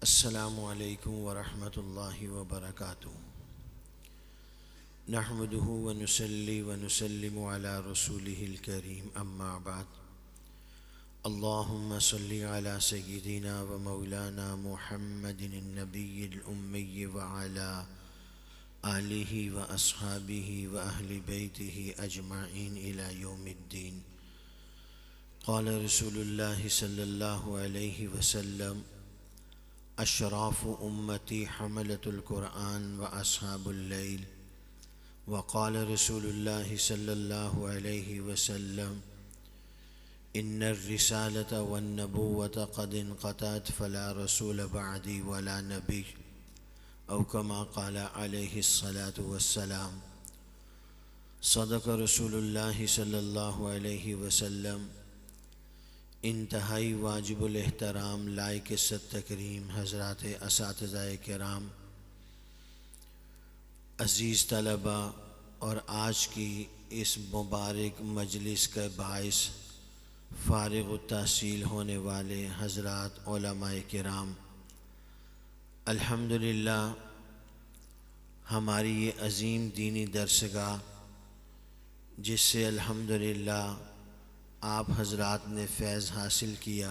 السلام علیکم ورحمۃ اللہ وبرکاتہ۔ نحمده ونصلی ونسلم علی رسولہ الکریم، اما بعد۔ اللہم صلی علی سیدنا و مولانا محمد النبی الأمی وعلی آلہ و اصحابہ و اہل بیتہ اجمعین الی یوم الدین۔ قال رسول اللہ صلی اللہ علیہ وسلم: اشراف امتی حملۃ القرآن و اصحاب اللیل۔ وقال رسول اللہ صلی اللہ علیہ وسلم: ان الرسالۃ والنبوۃ قد انقطعت فلا رسول بعدی ولا نبی، او کما قال علیہ الصلاۃ والسلام۔ صدق رسول اللہ صلی اللہ علیہ وسلم۔ انتہائی واجب الاحترام لائق عزت تکریم حضرات اساتذہ کرام، عزیز طلبہ اور آج کی اس مبارک مجلس کا باعث فارغ التحصیل ہونے والے حضرات علماء کرام، الحمدللہ ہماری یہ عظیم دینی درسگاہ جس سے الحمدللہ آپ حضرات نے فیض حاصل کیا،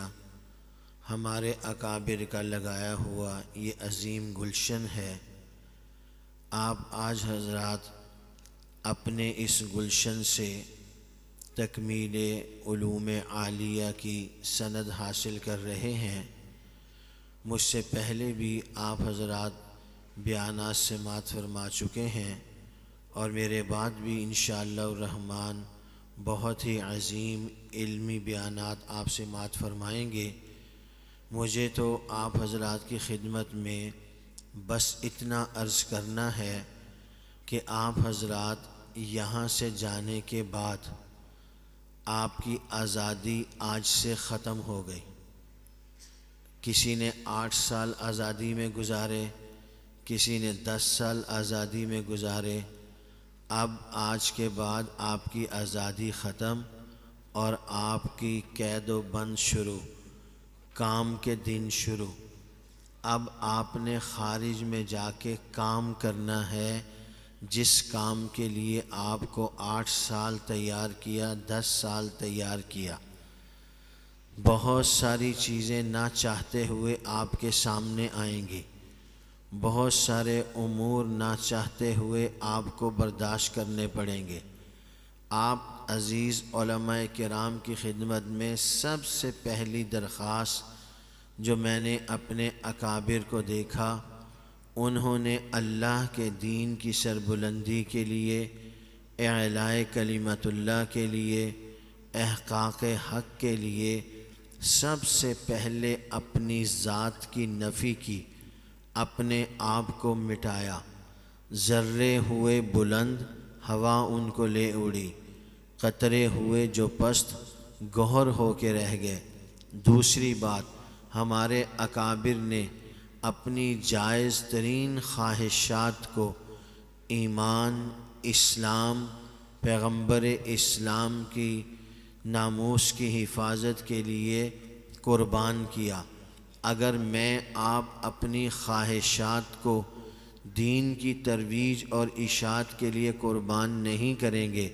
ہمارے اکابر کا لگایا ہوا یہ عظیم گلشن ہے۔ آپ آج حضرات اپنے اس گلشن سے تکمیل علوم عالیہ کی سند حاصل کر رہے ہیں۔ مجھ سے پہلے بھی آپ حضرات بیانات سماعت فرما چکے ہیں، اور میرے بعد بھی انشاءاللہ الرحمن بہت ہی عظیم علمی بیانات آپ سماعت فرمائیں گے۔ مجھے تو آپ حضرات کی خدمت میں بس اتنا عرض کرنا ہے کہ آپ حضرات یہاں سے جانے کے بعد آپ کی آزادی آج سے ختم ہو گئی۔ کسی نے 8 سال آزادی میں گزارے، کسی نے 10 سال آزادی میں گزارے۔ اب آج کے بعد آپ کی آزادی ختم اور آپ کی قید و بند شروع، کام کے دن شروع۔ اب آپ نے خارج میں جا کے کام کرنا ہے، جس کام کے لیے آپ کو 8 سال تیار کیا، 10 سال تیار کیا۔ بہت ساری چیزیں نہ چاہتے ہوئے آپ کے سامنے آئیں گی، بہت سارے امور نہ چاہتے ہوئے آپ کو برداشت کرنے پڑیں گے۔ آپ عزیز علماء کرام کی خدمت میں سب سے پہلی درخواست جو میں نے اپنے اکابر کو دیکھا، انہوں نے اللہ کے دین کی سربلندی کے لیے، اعلاء کلمت اللہ کے لیے، احقاق حق کے لیے سب سے پہلے اپنی ذات کی نفی کی، اپنے آپ کو مٹایا۔ ذرے ہوئے بلند، ہوا ان کو لے اڑی، قطرے ہوئے جو پست، گوہر ہو کے رہ گئے۔ دوسری بات، ہمارے اکابر نے اپنی جائز ترین خواہشات کو ایمان، اسلام، پیغمبر اسلام کی ناموس کی حفاظت کے لیے قربان کیا۔ اگر میں آپ اپنی خواہشات کو دین کی ترویج اور اشاعت کے لیے قربان نہیں کریں گے،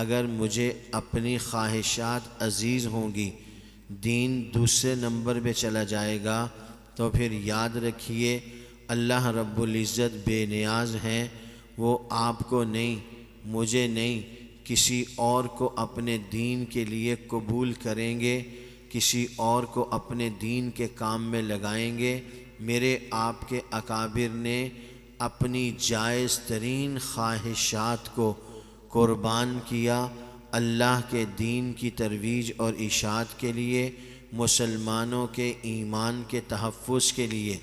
اگر مجھے اپنی خواہشات عزیز ہوں گی، دین دوسرے نمبر پہ چلا جائے گا، تو پھر یاد رکھیے اللہ رب العزت بے نیاز ہیں۔ وہ آپ کو نہیں، مجھے نہیں، کسی اور کو اپنے دین کے لیے قبول کریں گے، کسی اور کو اپنے دین کے کام میں لگائیں گے۔ میرے آپ کے اکابر نے اپنی جائز ترین خواہشات کو قربان کیا اللہ کے دین کی ترویج اور اشاعت کے لیے، مسلمانوں کے ایمان کے تحفظ کے لیے۔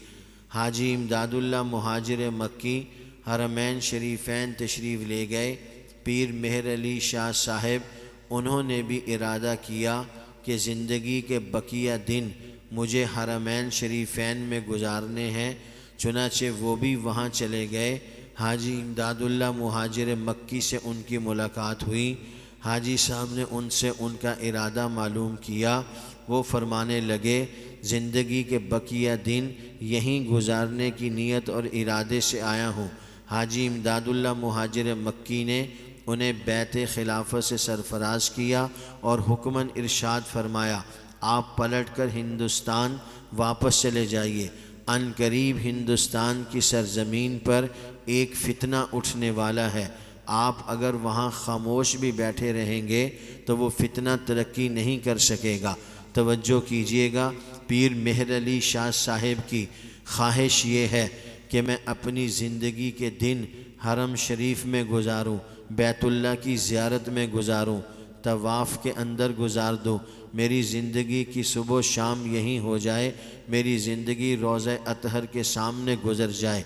حاجی امداد اللہ مہاجر مکی حرمین شریفین تشریف لے گئے۔ پیر مہر علی شاہ صاحب، انہوں نے بھی ارادہ کیا کہ زندگی کے بقیہ دن مجھے حرمین شریفین میں گزارنے ہیں، چنانچہ وہ بھی وہاں چلے گئے۔ حاجی امداد اللہ مہاجر مکی سے ان کی ملاقات ہوئی۔ حاجی صاحب نے ان سے ان کا ارادہ معلوم کیا۔ وہ فرمانے لگے زندگی کے بقیہ دن یہیں گزارنے کی نیت اور ارادے سے آیا ہوں۔ حاجی امداد اللہ مہاجر مکی نے انہیں بیعت خلافت سے سرفراز کیا اور حکماً ارشاد فرمایا آپ پلٹ کر ہندوستان واپس چلے جائیے، عن قریب ہندوستان کی سرزمین پر ایک فتنہ اٹھنے والا ہے، آپ اگر وہاں خاموش بھی بیٹھے رہیں گے تو وہ فتنہ ترقی نہیں کر سکے گا۔ توجہ کیجئے گا، پیر مہر علی شاہ صاحب کی خواہش یہ ہے کہ میں اپنی زندگی کے دن حرم شریف میں گزاروں، بیت اللہ کی زیارت میں گزاروں، طواف کے اندر گزار دوں، میری زندگی کی صبح و شام یہیں ہو جائے، میری زندگی روضہ اطہر کے سامنے گزر جائے۔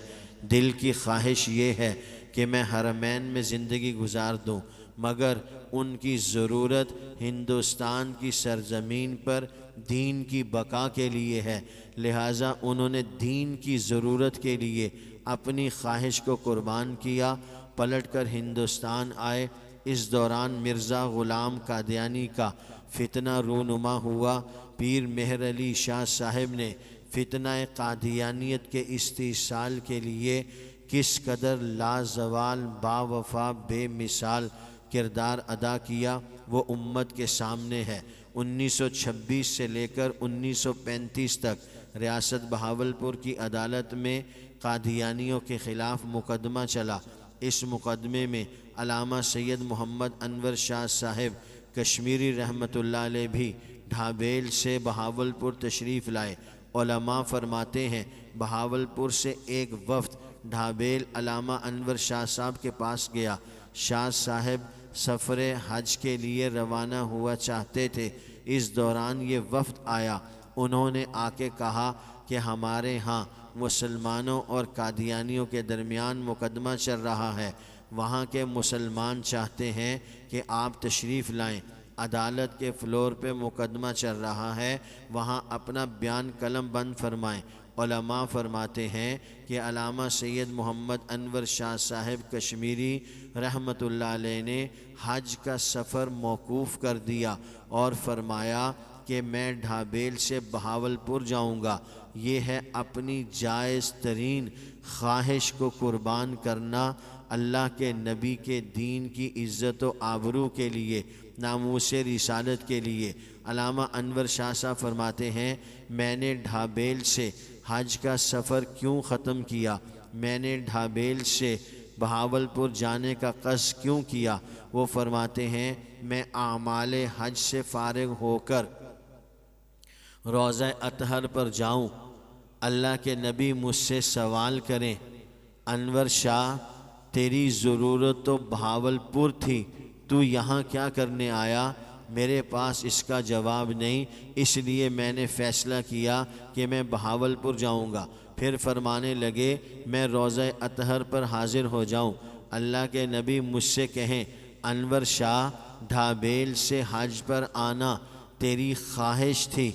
دل کی خواہش یہ ہے کہ میں حرمین میں زندگی گزار دوں، مگر ان کی ضرورت ہندوستان کی سرزمین پر دین کی بقا کے لیے ہے، لہٰذا انہوں نے دین کی ضرورت کے لیے اپنی خواہش کو قربان کیا، پلٹ کر ہندوستان آئے۔ اس دوران مرزا غلام قادیانی کا فتنہ رونما ہوا۔ پیر مہر علی شاہ صاحب نے فتنہ قادیانیت کے استئصال کے لیے کس قدر لازوال باوفا بے مثال کردار ادا کیا وہ امت کے سامنے ہے۔ 1926 سے لے کر 1935 تک ریاست بہاولپور کی عدالت میں قادیانیوں کے خلاف مقدمہ چلا۔ اس مقدمے میں علامہ سید محمد انور شاہ صاحب کشمیری رحمۃ اللہ علیہ بھی ڈھابیل سے بہاولپور تشریف لائے۔ علماء فرماتے ہیں بہاولپور سے ایک وفد ڈھابیل علامہ انور شاہ صاحب کے پاس گیا۔ شاہ صاحب سفر حج کے لیے روانہ ہوا چاہتے تھے، اس دوران یہ وفد آیا۔ انہوں نے آ کے کہا کہ ہمارے ہاں مسلمانوں اور قادیانیوں کے درمیان مقدمہ چل رہا ہے، وہاں کے مسلمان چاہتے ہیں کہ آپ تشریف لائیں، عدالت کے فلور پہ مقدمہ چل رہا ہے، وہاں اپنا بیان قلم بند فرمائیں۔ علماء فرماتے ہیں کہ علامہ سید محمد انور شاہ صاحب کشمیری رحمۃ اللہ علیہ نے حج کا سفر موقوف کر دیا اور فرمایا کہ میں ڈھابیل سے بہاولپور جاؤں گا۔ یہ ہے اپنی جائز ترین خواہش کو قربان کرنا اللہ کے نبی کے دین کی عزت و آبرو کے لیے، ناموس رسالت کے لیے۔ علامہ انور شاہ صاحب فرماتے ہیں میں نے ڈھابیل سے حج کا سفر کیوں ختم کیا، میں نے ڈھابیل سے بہاولپور جانے کا قصد کیوں کیا؟ وہ فرماتے ہیں میں اعمال حج سے فارغ ہو کر روضہ اطہر پر جاؤں، اللہ کے نبی مجھ سے سوال کریں انور شاہ تیری ضرورت تو بہاولپور تھی، تو یہاں کیا کرنے آیا؟ میرے پاس اس کا جواب نہیں، اس لیے میں نے فیصلہ کیا کہ میں بہاولپور جاؤں گا۔ پھر فرمانے لگے میں روضہ اطہر پر حاضر ہو جاؤں، اللہ کے نبی مجھ سے کہیں انور شاہ ڈھابیل سے حج پر آنا تیری خواہش تھی،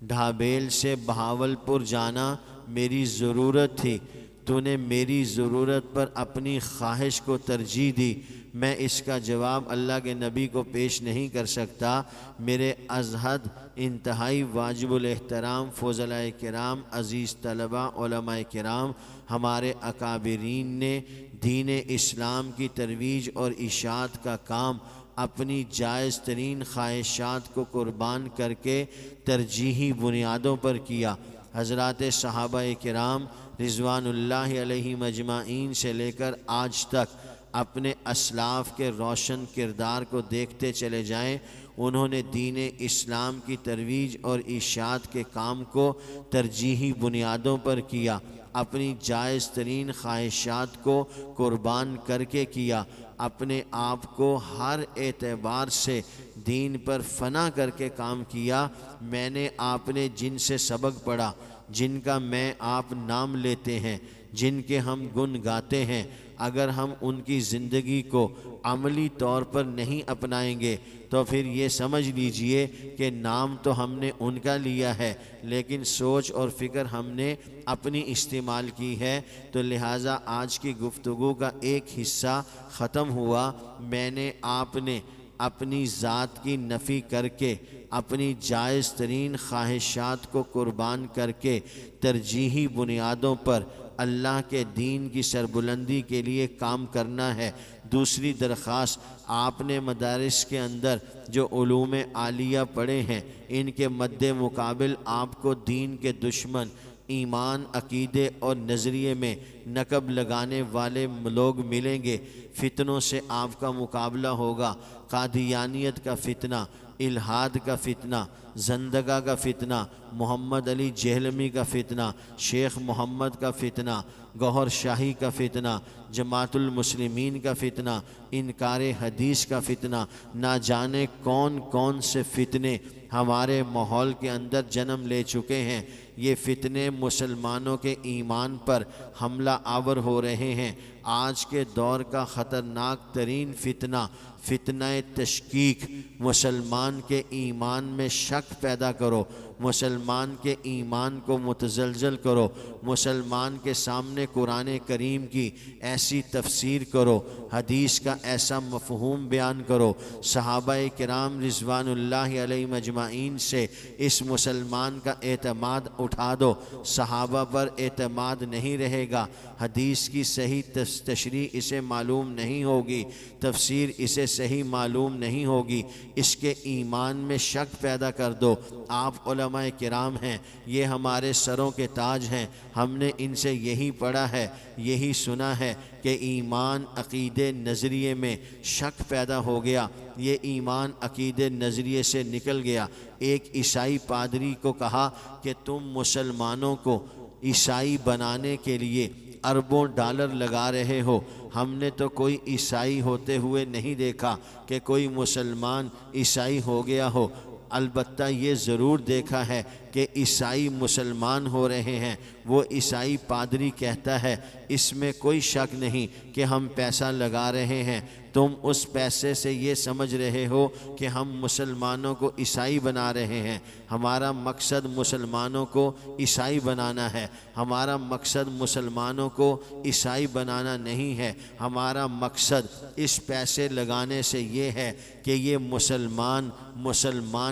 ڈھابیل سے بہاولپور جانا میری ضرورت تھی، تو نے میری ضرورت پر اپنی خواہش کو ترجیح دی، میں اس کا جواب اللہ کے نبی کو پیش نہیں کر سکتا۔ میرے از حد انتہائی واجب الاحترام فضلاء کرام، عزیز طلباء، علماء کرام، ہمارے اکابرین نے دین اسلام کی ترویج اور اشاعت کا کام اپنی جائز ترین خواہشات کو قربان کر کے ترجیحی بنیادوں پر کیا۔ حضرات صحابہ کرام رضوان اللہ علیہم اجمعین سے لے کر آج تک اپنے اسلاف کے روشن کردار کو دیکھتے چلے جائیں، انہوں نے دین اسلام کی ترویج اور اشاعت کے کام کو ترجیحی بنیادوں پر کیا، اپنی جائز ترین خواہشات کو قربان کر کے کیا، اپنے آپ کو ہر اعتبار سے دین پر فنا کر کے کام کیا۔ میں نے آپ نے جن سے سبق پڑھا، جن کا میں آپ نام لیتے ہیں، جن کے ہم گن گاتے ہیں، اگر ہم ان کی زندگی کو عملی طور پر نہیں اپنائیں گے تو پھر یہ سمجھ لیجئے کہ نام تو ہم نے ان کا لیا ہے لیکن سوچ اور فکر ہم نے اپنی استعمال کی ہے۔ تو لہٰذا آج کی گفتگو کا ایک حصہ ختم ہوا۔ میں نے آپ نے اپنی ذات کی نفی کر کے، اپنی جائز ترین خواہشات کو قربان کر کے ترجیحی بنیادوں پر اللہ کے دین کی سربلندی کے لیے کام کرنا ہے۔ دوسری درخواست، آپ نے مدارس کے اندر جو علوم عالیہ پڑھے ہیں ان کے مد مقابل آپ کو دین کے دشمن، ایمان، عقیدے اور نظریے میں نقب لگانے والے لوگ ملیں گے۔ فتنوں سے آپ کا مقابلہ ہوگا۔ قادیانیت کا فتنہ، الحاد کا فتنہ، زندگا کا فتنہ، محمد علی جہلمی کا فتنہ، شیخ محمد کا فتنہ، گوہر شاہی کا فتنہ، جماعت المسلمین کا فتنہ، انکار حدیث کا فتنہ، نہ جانے کون کون سے فتنے ہمارے ماحول کے اندر جنم لے چکے ہیں۔ یہ فتنے مسلمانوں کے ایمان پر حملہ آور ہو رہے ہیں۔ آج کے دور کا خطرناک ترین فتنہ، فتنہ تشکیک، مسلمان کے ایمان میں شک پیدا کرو، مسلمان کے ایمان کو متزلزل کرو، مسلمان کے سامنے قرآن کریم کی ایسی تفسیر کرو، حدیث کا ایسا مفہوم بیان کرو، صحابہ کرام رضوان اللہ علیہ مجمعین سے اس مسلمان کا اعتماد اٹھا دو۔ صحابہ پر اعتماد نہیں رہے گا، حدیث کی صحیح تشریح اسے معلوم نہیں ہوگی، تفسیر اسے صحیح معلوم نہیں ہوگی، اس کے ایمان میں شک پیدا کر دو۔ آپ علماء کرام ہیں، یہ ہمارے سروں کے تاج ہیں، ہم نے ان سے یہی پڑھا ہے، یہی سنا ہے کہ ایمان عقیدے نظریے میں شک پیدا ہو گیا، یہ ایمان عقیدے نظریے سے نکل گیا۔ ایک عیسائی پادری کو کہا کہ تم مسلمانوں کو عیسائی بنانے کے لیے اربوں ڈالر لگا رہے ہو، ہم نے تو کوئی عیسائی ہوتے ہوئے نہیں دیکھا کہ کوئی مسلمان عیسائی ہو گیا ہو، البتہ یہ ضرور دیکھا ہے کہ عیسائی مسلمان ہو رہے ہیں۔ وہ عیسائی پادری کہتا ہے اس میں کوئی شک نہیں کہ ہم پیسہ لگا رہے ہیں، تم اس پیسے سے یہ سمجھ رہے ہو کہ ہم مسلمانوں کو عیسائی بنا رہے ہیں۔ ہمارا مقصد مسلمانوں کو عیسائی بنانا ہے، ہمارا مقصد مسلمانوں کو عیسائی بنانا نہیں ہے۔ ہمارا مقصد اس پیسے لگانے سے یہ ہے کہ یہ مسلمان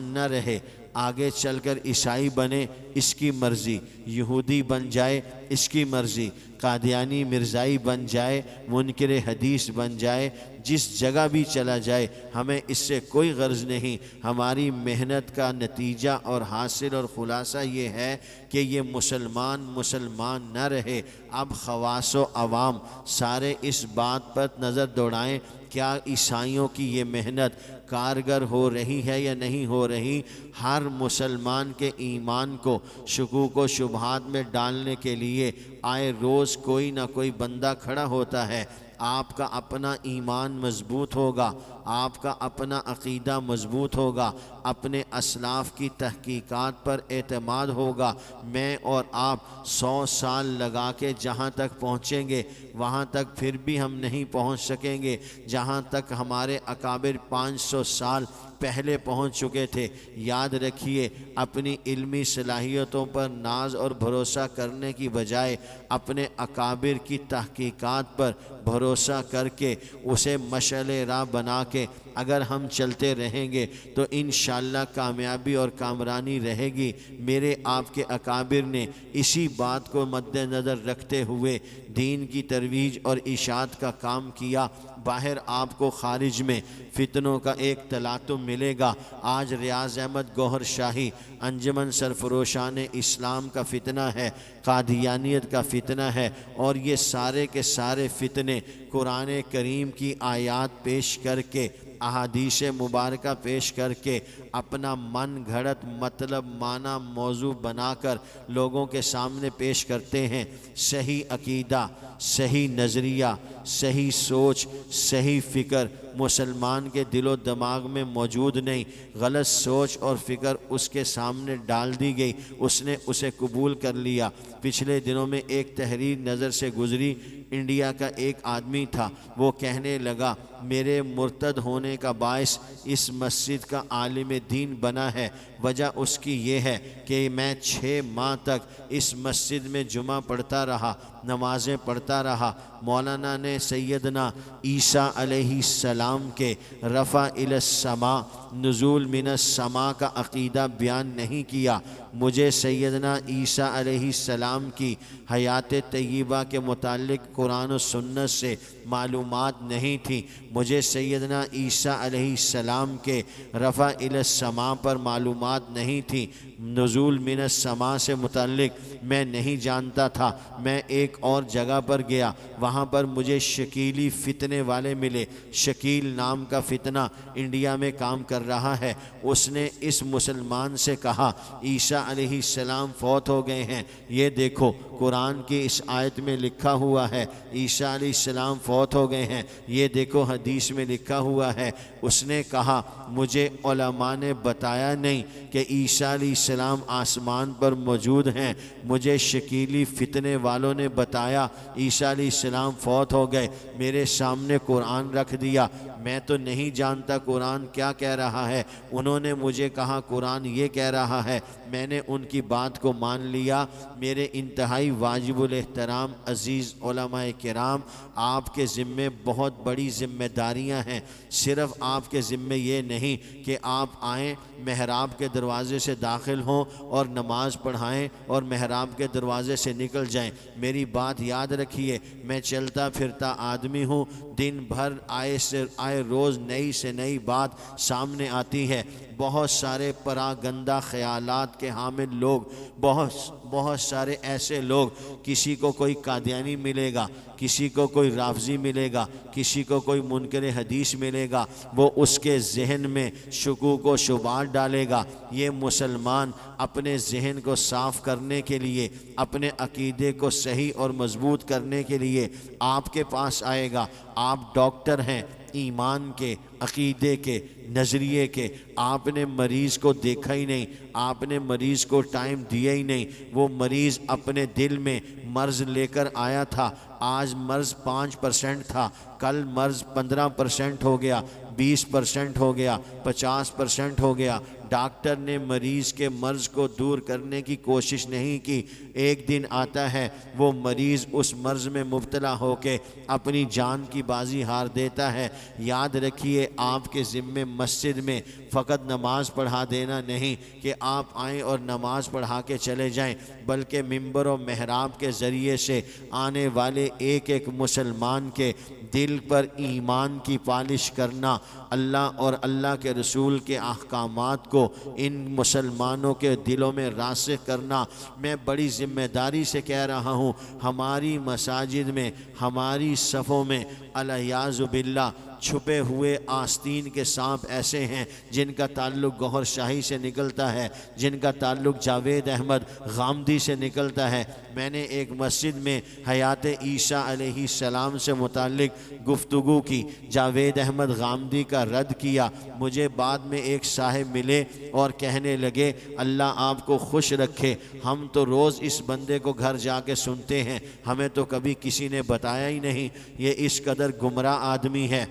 نہ رہے، آگے چل کر عیسائی بنے اس کی مرضی، یہودی بن جائے اس کی مرضی، قادیانی مرزائی بن جائے، منکر حدیث بن جائے، جس جگہ بھی چلا جائے ہمیں اس سے کوئی غرض نہیں۔ ہماری محنت کا نتیجہ اور حاصل اور خلاصہ یہ ہے کہ یہ مسلمان نہ رہے۔ اب خواص و عوام سارے اس بات پر نظر دوڑائیں، کیا عیسائیوں کی یہ محنت کارگر ہو رہی ہے یا نہیں ہو رہی؟ ہر مسلمان کے ایمان کو شکوک و شبہات میں ڈالنے کے لیے آئے روز کوئی نہ کوئی بندہ کھڑا ہوتا ہے۔ آپ کا اپنا ایمان مضبوط ہوگا، آپ کا اپنا عقیدہ مضبوط ہوگا، اپنے اسلاف کی تحقیقات پر اعتماد ہوگا۔ میں اور آپ 100 سال لگا کے جہاں تک پہنچیں گے وہاں تک پھر بھی ہم نہیں پہنچ سکیں گے جہاں تک ہمارے اکابر 500 سال پہلے پہنچ چکے تھے۔ یاد رکھیے، اپنی علمی صلاحیتوں پر ناز اور بھروسہ کرنے کی بجائے اپنے اکابر کی تحقیقات پر بھروسہ کر کے اسے مشعل راہ بنا کے اگر ہم چلتے رہیں گے تو انشاءاللہ کامیابی اور کامرانی رہے گی۔ میرے آپ کے اکابر نے اسی بات کو مد نظر رکھتے ہوئے دین کی ترویج اور اشاعت کا کام کیا۔ باہر آپ کو خارج میں فتنوں کا ایک تلاطم ملے گا۔ آج ریاض احمد گوہر شاہی انجمن سرفروشان اسلام کا فتنہ ہے، قادیانیت کا فتنہ ہے، اور یہ سارے کے سارے فتنے قرآن کریم کی آیات پیش کر کے، احادیث مبارکہ پیش کر کے اپنا من گھڑت مطلب معنی موضوع بنا کر لوگوں کے سامنے پیش کرتے ہیں۔ صحیح عقیدہ، صحیح نظریہ، صحیح سوچ، صحیح فکر مسلمان کے دل و دماغ میں موجود نہیں۔ غلط سوچ اور فکر اس کے سامنے ڈال دی گئی، اس نے اسے قبول کر لیا۔ پچھلے دنوں میں ایک تحریر نظر سے گزری، انڈیا کا ایک آدمی تھا، وہ کہنے لگا میرے مرتد ہونے کا باعث اس مسجد کا عالم دین بنا ہے، وجہ اس کی یہ ہے کہ میں 6 ماہ تک اس مسجد میں جمعہ پڑھتا رہا، نمازیں پڑھتا رہا۔ مولانا نے سیدنا عیسیٰ علیہ السلام کے رفع الی السماء، نزول من السماء کا عقیدہ بیان نہیں کیا۔ مجھے سیدنا عیسیٰ علیہ السلام کی حیات طیبہ کے متعلق قرآن و سنت سے معلومات نہیں تھی۔ مجھے سیدنا عیسیٰ علیہ السلام کے رفع الی السماء پر معلومات نہیں تھی، نزول من السماء سے متعلق میں نہیں جانتا تھا۔ میں ایک اور جگہ پر گیا، وہاں پر مجھے شکیلی فتنے والے ملے۔ شکیل نام کا فتنہ انڈیا میں کام کر رہا ہے۔ اس نے اس مسلمان سے کہا عیسیٰ علیہ السلام فوت ہو گئے ہیں، یہ دیکھو قرآن کی اس آیت میں لکھا ہوا ہے عیسیٰ علیہ السلام فوت ہو گئے ہیں، یہ دیکھو حدیث میں لکھا ہوا ہے۔ اس نے کہا مجھے علماء نے بتایا نہیں کہ عیسیٰ علیہ السلام آسمان پر موجود ہیں، مجھے شکیلی فتنے والوں نے بتایا عیسیٰ علیہ السلام فوت ہو گئے، میرے سامنے قرآن رکھ دیا، میں تو نہیں جانتا قرآن کیا کہہ رہا ہے۔ انہوں نے مجھے کہا قرآن یہ کہہ رہا ہے، میں نے ان کی بات کو مان لیا۔ میرے انتہائی واجب الاحترام عزیز علماء کرام، آپ کے ذمے بہت بڑی ذمہ داریاں ہیں۔ صرف آپ کے ذمے یہ نہیں کہ آپ آئیں محراب کے دروازے سے داخل ہوں اور نماز پڑھائیں اور محراب کے دروازے سے نکل جائیں۔ میری بات یاد رکھیے، میں چلتا پھرتا آدمی ہوں، دن بھر آئے روز نئی سے نئی بات سامنے آتی ہے۔ بہت سارے پراگندہ خیالات کے حامل لوگ، بہت سارے ایسے لوگ، کسی کو کوئی قادیانی ملے گا، کسی کو کوئی رافضی ملے گا، کسی کو کوئی منکر حدیث ملے گا، وہ اس کے ذہن میں شکوک و شبہات ڈالے گا۔ یہ مسلمان اپنے ذہن کو صاف کرنے کے لیے، اپنے عقیدے کو صحیح اور مضبوط کرنے کے لیے آپ کے پاس آئے گا۔ آپ ڈاکٹر ہیں ایمان کے، عقیدے کے، نظریے کے، آپ نے مریض کو دیکھا ہی نہیں، آپ نے مریض کو ٹائم دیا ہی نہیں۔ وہ مریض اپنے دل میں مرض لے کر آیا تھا، آج مرض 5% تھا، کل مرض 15% ہو گیا، 20% ہو گیا، 50% ہو گیا۔ ڈاکٹر نے مریض کے مرض کو دور کرنے کی کوشش نہیں کی۔ ایک دن آتا ہے وہ مریض اس مرض میں مبتلا ہو کے اپنی جان کی بازی ہار دیتا ہے۔ یاد رکھیے آپ کے ذمے مسجد میں فقط نماز پڑھا دینا نہیں کہ آپ آئیں اور نماز پڑھا کے چلے جائیں، بلکہ ممبر و محراب کے ذریعے سے آنے والے ایک ایک مسلمان کے دل پر ایمان کی پالش کرنا، اللہ اور اللہ کے رسول کے احکامات کو ان مسلمانوں کے دلوں میں راسخ کرنا۔ میں بڑی ذمہ داری سے کہہ رہا ہوں، ہماری مساجد میں، ہماری صفوں میں الیاذ باللہ چھپے ہوئے آستین کے سانپ ایسے ہیں جن کا تعلق گوہر شاہی سے نکلتا ہے، جن کا تعلق جاوید احمد غامدی سے نکلتا ہے۔ میں نے ایک مسجد میں حیات عیسیٰ علیہ السلام سے متعلق گفتگو کی، جاوید احمد غامدی کا رد کیا۔ مجھے بعد میں ایک صاحب ملے اور کہنے لگے اللہ آپ کو خوش رکھے، ہم تو روز اس بندے کو گھر جا کے سنتے ہیں، ہمیں تو کبھی کسی نے بتایا ہی نہیں، یہ اس قدر گمراہ آدمی ہے۔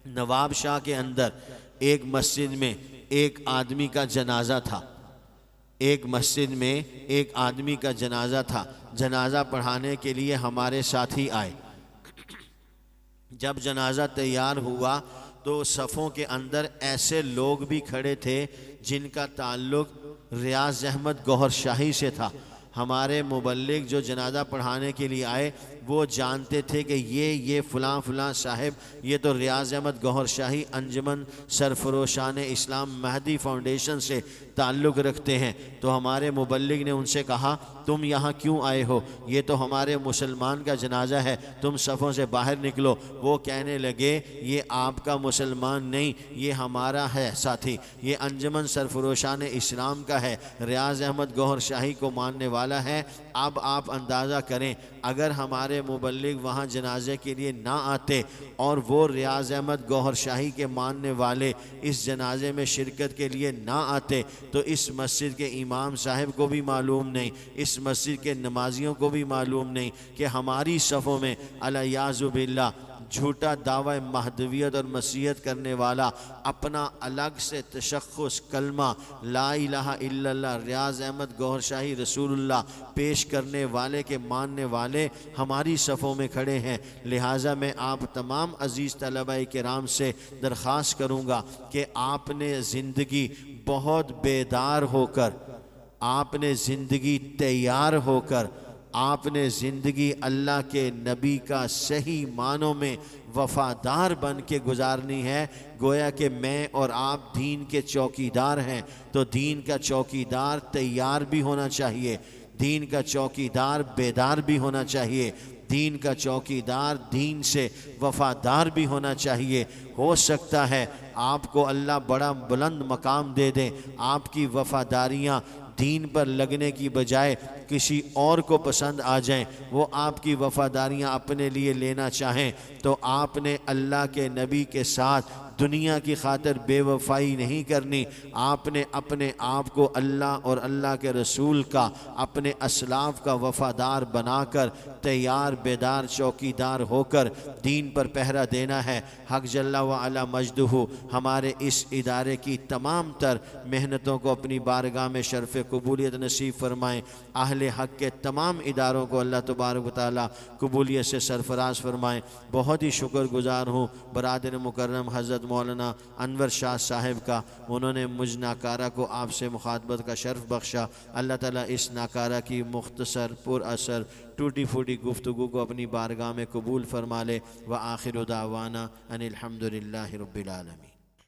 نواب شاہ کے اندر ایک مسجد میں ایک آدمی کا جنازہ تھا، ایک مسجد میں ایک آدمی کا جنازہ تھا۔ جنازہ پڑھانے کے لیے ہمارے ساتھی آئے۔ جب جنازہ تیار ہوا تو صفوں کے اندر ایسے لوگ بھی کھڑے تھے جن کا تعلق ریاض احمد گوہر شاہی سے تھا۔ ہمارے مبلغ جو جنازہ پڑھانے کے لیے آئے وہ جانتے تھے کہ یہ فلاں صاحب یہ تو ریاض احمد گوہر شاہی انجمن سرفروشان اسلام مہدی فاؤنڈیشن سے تعلق رکھتے ہیں۔ تو ہمارے مبلغ نے ان سے کہا تم یہاں کیوں آئے ہو؟ یہ تو ہمارے مسلمان کا جنازہ ہے، تم صفوں سے باہر نکلو۔ وہ کہنے لگے یہ آپ کا مسلمان نہیں، یہ ہمارا ہے ساتھی، یہ انجمن سرفروشان اسلام کا ہے، ریاض احمد گوہر شاہی کو ماننے والا والا ہے۔ اب آپ اندازہ کریں اگر ہمارے مبلغ وہاں جنازے کے لیے نہ آتے اور وہ ریاض احمد گوہر شاہی کے ماننے والے اس جنازے میں شرکت کے لیے نہ آتے تو اس مسجد کے امام صاحب کو بھی معلوم نہیں، اس مسجد کے نمازیوں کو بھی معلوم نہیں کہ ہماری صفوں میں الیاذ باللہ جھوٹا دعوی مہدویت اور مسیحیت کرنے والا اپنا الگ سے تشخص کلمہ لا الہ الا اللہ ریاض احمد گوہر شاہی رسول اللہ پیش کرنے والے کے ماننے والے ہماری صفوں میں کھڑے ہیں۔ لہٰذا میں آپ تمام عزیز طلبہ کرام سے درخواست کروں گا کہ آپ نے زندگی بہت بیدار ہو کر، آپ نے زندگی تیار ہو کر، آپ نے زندگی اللہ کے نبی کا صحیح معنوں میں وفادار بن کے گزارنی ہے۔ گویا کہ میں اور آپ دین کے چوکیدار ہیں، تو دین کا چوکیدار تیار بھی ہونا چاہیے، دین کا چوکیدار بیدار بھی ہونا چاہیے، دین کا چوکیدار دین سے وفادار بھی ہونا چاہیے۔ ہو سکتا ہے آپ کو اللہ بڑا بلند مقام دے دیں، آپ کی وفاداریاں دین پر لگنے کی بجائے کسی اور کو پسند آ جائیں، وہ آپ کی وفاداریاں اپنے لیے لینا چاہیں، تو آپ نے اللہ کے نبی کے ساتھ دنیا کی خاطر بے وفائی نہیں کرنی، آپ نے اپنے آپ کو اللہ اور اللہ کے رسول کا، اپنے اسلاف کا وفادار بنا کر تیار بیدار چوکیدار ہو کر دین پر پہرا دینا ہے۔ حق جل وعلا مجدہ ہمارے اس ادارے کی تمام تر محنتوں کو اپنی بارگاہ میں شرف قبولیت نصیب فرمائیں۔ اہل حق کے تمام اداروں کو اللہ تبارک و تعالیٰ قبولیت سے سرفراز فرمائیں۔ بہت ہی شکر گزار ہوں برادر مکرم حضرت مولانا انور شاہ صاحب کا، انہوں نے مجھ ناکارہ کو آپ سے مخاطبت کا شرف بخشا۔ اللہ تعالیٰ اس ناکارہ کی مختصر پر اثر ٹوٹی پھوٹی گفتگو کو اپنی بارگاہ میں قبول فرما لے۔ وآخر دعوانا ان الحمدللہ رب العالمین۔